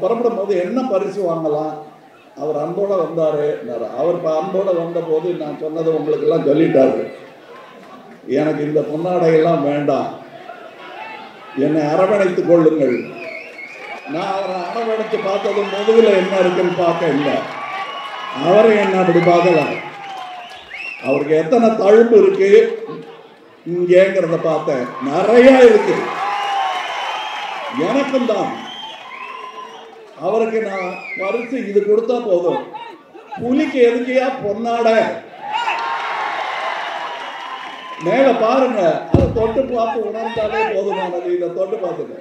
புறப்படும் போது என்ன பரிசு வாங்கலாம், அவர் அன்போட வந்தாரு. அவர் அன்போட வந்த போது நான் சொன்னதை உங்களுக்கு எல்லாம் சொல்லிட்டாரு. எனக்கு இந்த பொன்னாடையெல்லாம் வேண்டாம், என்னை அரவணைத்துக் கொள்ளுங்கள். நான் அவரை அரவணைத்து பார்த்தது முதுகுல என்ன இருக்குன்னு பார்க்க இல்லை, அவரை என்ன அப்படி பார்க்கலாம். அவருக்கு எத்தனை தழும்பு இருக்கு இங்கேங்கிறத பார்த்தேன், நிறைய இருக்கு. எனக்கும் தான். அவருக்கு நான் பரிசு இது கொடுத்தா போதும். புலிக்கு எதுக்கையா பொன்னாட? மேல பாருங்க, அதை தொட்டு பார்த்து உணர்ந்தாலே போதுமானது. இதை தொட்டு பார்த்துங்க.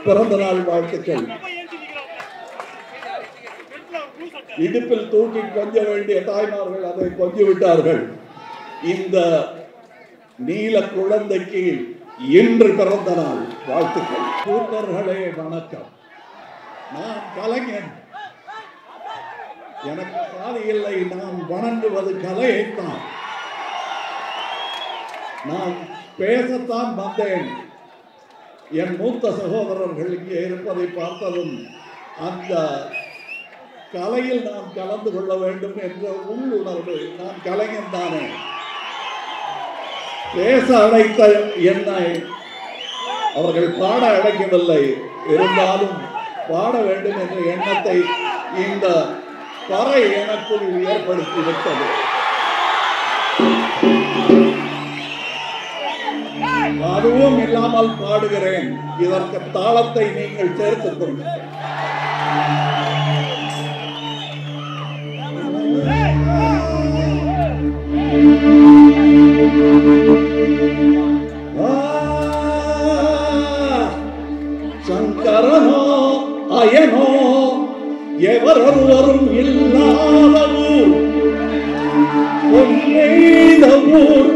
பிறந்த நாள் வாழ்த்துக்கள். இடுப்பில் தூக்கி கொஞ்ச வேண்டிய தாய்மார்கள் அதை கொஞ்சி விட்டார்கள். இந்த நீல குழந்தைக்கு இன்று பிறந்த நாள் வாழ்த்துக்கள். கூட்டர்களே வணக்கம். நான் கலைஞன், எனக்கு சாதி இல்லை. நான் வணங்குவது கலையைத்தான். நான் பேசத்தான் வந்தேன். என் மூத்த சகோதரர்கள் இங்கே இருப்பதை பார்த்ததும் அந்த கலையில் நான் கலந்து கொள்ள வேண்டும் என்ற உள்ளுணர்வு. நான் கலைஞன் தானே. பேச அழைத்த என்னை அவர்கள் பாட அழைக்கவில்லை. இருந்தாலும் பாட வேண்டும் என்ற எண்ணத்தை இந்த பறை எனக்குள் ஏற்படுத்தி விட்டது. அதுவும் இல்லாமல் பாடுகிறேன். இதற்கு தாளத்தை நீங்கள் சேர்த்துக் கொள்ளுங்கள். சங்கரனோ அயனோ எவரொருவரும் இல்லாத ஊர், பொன்னெய்த ஊர்,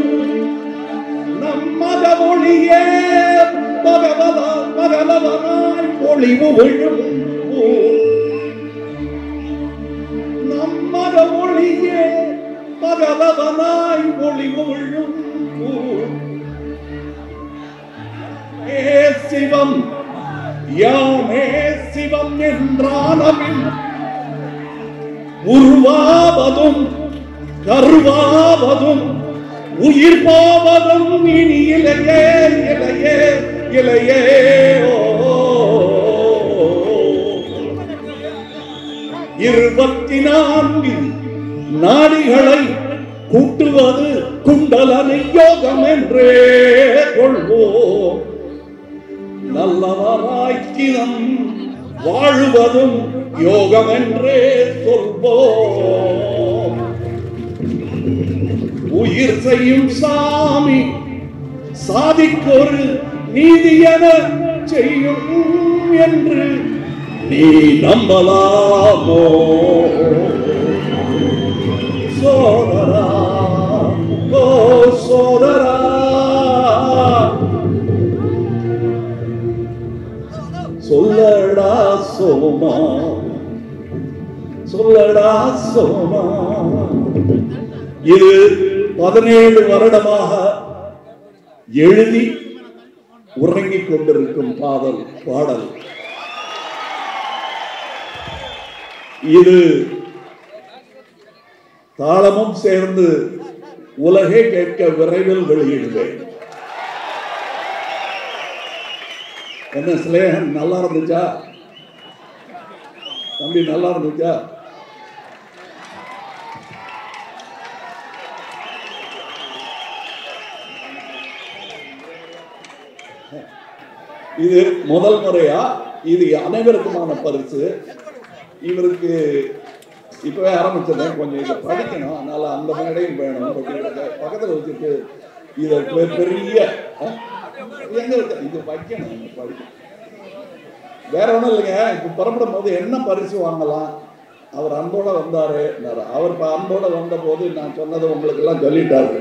நம்மத மொழியே பகவதனாய் பொழிவு விழும் ஊர், நம்மத மொழியே பகவதனாய் பொழிவு விழும் ஊர். சிவம் யாமே சிவம் என்றானபின் உருவாவதும் கருவாவதும் உயிர் போவதும் இனி இலையே இலையே இலையே. 24 நாடிகளை கூட்டுவது குண்டலனை யோகம் என்றே கொள்வோம். நல்லவராய்க்கினம் வாழ்வதும் யோகம் என்றே சொல்வோம். உயிர் செய்யும் சாமி சாதிக்கொரு நீதியென செய்யும் என்று நீ நம்பலாமோ? சோதரா ஓ சோதரா, சொல்லடா சோமா சொல்லடா சோமா. இது 17 வருடமாக எழுதி உறங்கிக் கொண்டிருக்கும் பாடல். இது தாளமும் சேர்ந்து உலகே கேட்க விரைவில் வெளியிடுவேன். என்ன ஸ்லேகன் நல்லா இருந்துச்சா தம்பி? நல்லா இருந்துச்சா? இது முதல் முறையா? இது அனைவருக்குமான பரிசு. இவருக்கு இப்பவே ஆரம்பிச்சிருந்தேன், கொஞ்சம் இதை படிக்கணும், அதனால அந்த மேடையும் வேணும். பக்கத்தில் வச்சுட்டு இதை பெரிய எங்க இது வைக்கணும், படிக்கணும். வேற ஒன்றும் இல்லைங்க. இப்போ புறப்படும் போது என்ன பரிசு வாங்கலாம், அவர் அன்போட வந்தாரு. அவர் அன்போட வந்த போது நான் சொன்னதை உங்களுக்கு எல்லாம் சொல்லிட்டாரு.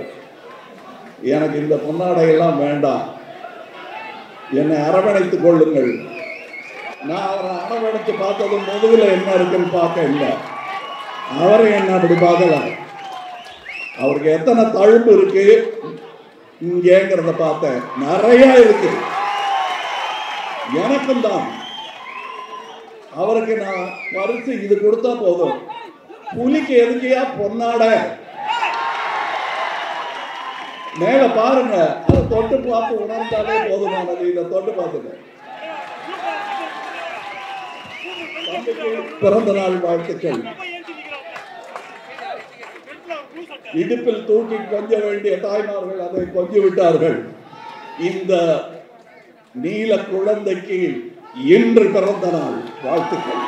எனக்கு இந்த பொன்னாடையெல்லாம் வேண்டாம், என்னை அரவணைத்துக் கொள்ளுங்கள். நான் அவரை அரவணைத்து பார்த்தது முதுகுல என்ன இருக்குன்னு பார்க்க இல்லை, அவரை என்ன அப்படி பார்க்கலாம். அவருக்கு எத்தனை தழும்பு இருக்கு இங்கேங்கிறத பார்த்தேன், நிறைய இருக்கு. எனக்கும் தான். அவருக்கு நான் பரிசு இது கொடுத்தா போதும். புலிக்கு எதுக்கையா பொன்னாட? மேல பாருங்க, அதை தொட்டு பார்த்து உணர்ந்தாலே போதுமானது. இதை தொட்டு பார்த்துங்க. பிறந்த நாள் வாழ்த்துக்கள். இடுப்பில் தூக்கி கொஞ்ச வேண்டிய தாய்மார்கள் அதை கொஞ்சி விட்டார்கள். இந்த நீல குழந்தைக்கு இன்று பிறந்த நாள் வாழ்த்துக்கள்.